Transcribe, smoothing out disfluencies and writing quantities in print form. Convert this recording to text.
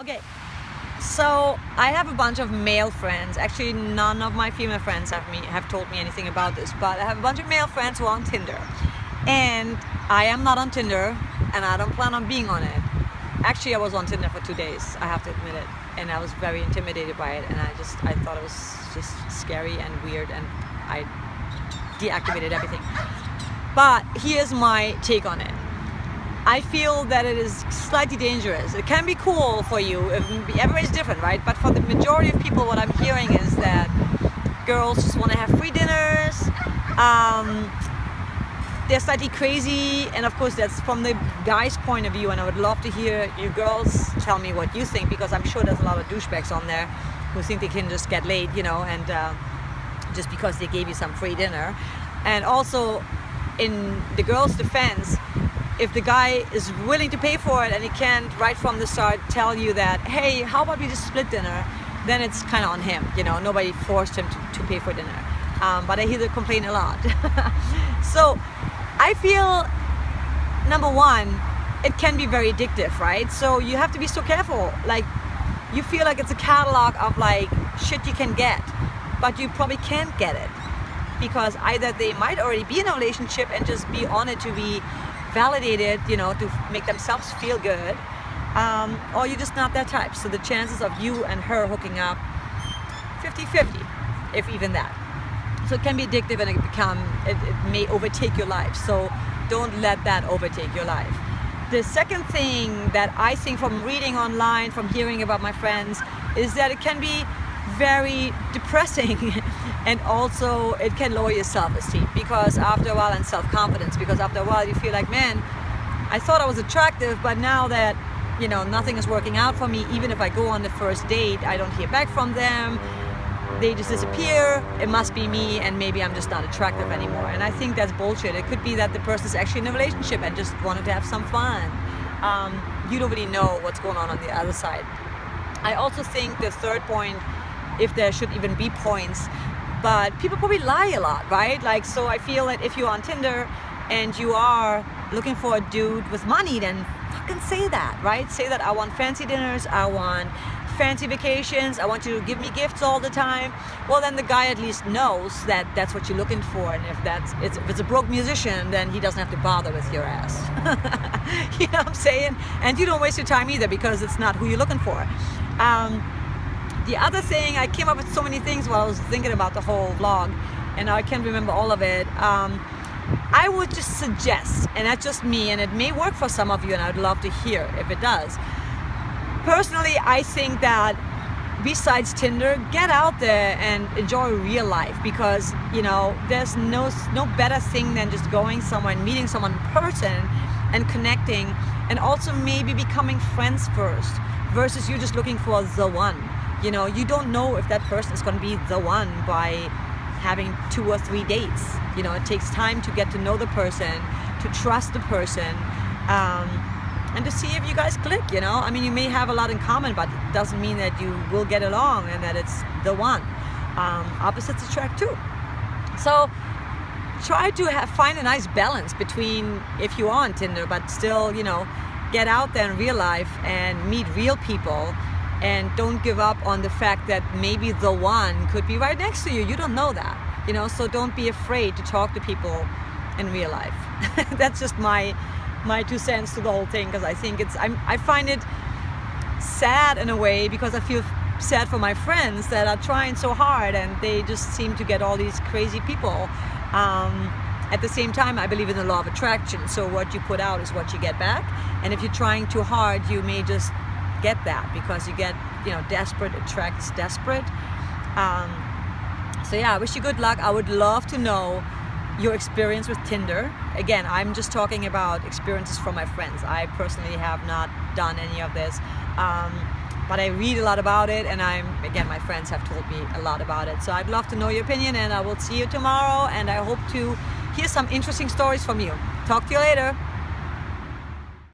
Okay, so I have a bunch of male friends. Actually, none of my female friends have told me anything about this, but I have a bunch of male friends who are on Tinder. And I am not on Tinder, and I don't plan on being on it. Actually, I was on Tinder for 2 days, I have to admit it. And I was very intimidated by it, and I thought it was just scary and weird, and I deactivated everything. But here's my take on it. I feel that it is slightly dangerous. It can be cool for you. Everybody's different, right? But for the majority of people, what I'm hearing is that girls just want to have free dinners. They're slightly crazy, and of course that's from the guy's point of view, and I would love to hear you girls tell me what you think, because I'm sure there's a lot of douchebags on there who think they can just get laid, and just because they gave you some free dinner. And also, in the girl's defense, if the guy is willing to pay for it and he can't right from the start tell you that, hey, how about we just split dinner, then it's kind of on him. Nobody forced him to pay for dinner. But I hear the complaint a lot. So I feel, number one, it can be very addictive, right? So you have to be so careful. Like, you feel like it's a catalog of like shit you can get, but you probably can't get it, because either they might already be in a relationship and just be on it to be validated, to make themselves feel good, or you're just not that type. So the chances of you and her hooking up, 50-50, if even that. So it can be addictive, and it may overtake your life. So don't let that overtake your life. The second thing that I think, from reading online, from hearing about my friends, is that it can be very depressing and also it can lower your self-esteem, because after a while, and self-confidence, because after a while you feel like, man, I thought I was attractive, but now that nothing is working out for me, even if I go on the first date, I don't hear back from them, they just disappear, it must be me, and maybe I'm just not attractive anymore. And I think that's bullshit. It could be that the person is actually in a relationship and just wanted to have some fun. You don't really know what's going on the other side. I also think the third point, if there should even be points, but people probably lie a lot, right? Like, so I feel that if you're on Tinder and you are looking for a dude with money, then fucking say that, right? Say that I want fancy dinners, I want fancy vacations, I want you to give me gifts all the time. Well, then the guy at least knows that that's what you're looking for, and if it's a broke musician, then he doesn't have to bother with your ass. You know what I'm saying? And you don't waste your time either, because it's not who you're looking for. The other thing, I came up with so many things while I was thinking about the whole vlog, and I can't remember all of it. I would just suggest, and that's just me, and it may work for some of you, and I'd love to hear if it does. Personally, I think that besides Tinder, get out there and enjoy real life, because there's no better thing than just going somewhere and meeting someone in person and connecting, and also maybe becoming friends first, versus you just looking for the one. You don't know if that person is going to be the one by having 2 or 3 dates. It takes time to get to know the person, to trust the person, and to see if you guys click. I mean, you may have a lot in common, but it doesn't mean that you will get along and that it's the one. Opposites attract too. So try to find a nice balance between, if you are on Tinder, but still, get out there in real life and meet real people. And don't give up on the fact that maybe the one could be right next to you. You don't know that, so don't be afraid to talk to people in real life. That's just my 2 cents to the whole thing, because I think I find it sad in a way, because I feel sad for my friends that are trying so hard and they just seem to get all these crazy people. At the same time, I believe in the law of attraction. So what you put out is what you get back. And if you're trying too hard, you may just get that, because you get, desperate attracts desperate. So yeah, I wish you good luck. I would love to know your experience with Tinder. Again, I'm just talking about experiences from my friends. I personally have not done any of this, but I read a lot about it, and my friends have told me a lot about it. So I'd love to know your opinion, and I will see you tomorrow, and I hope to hear some interesting stories from you. Talk to you later.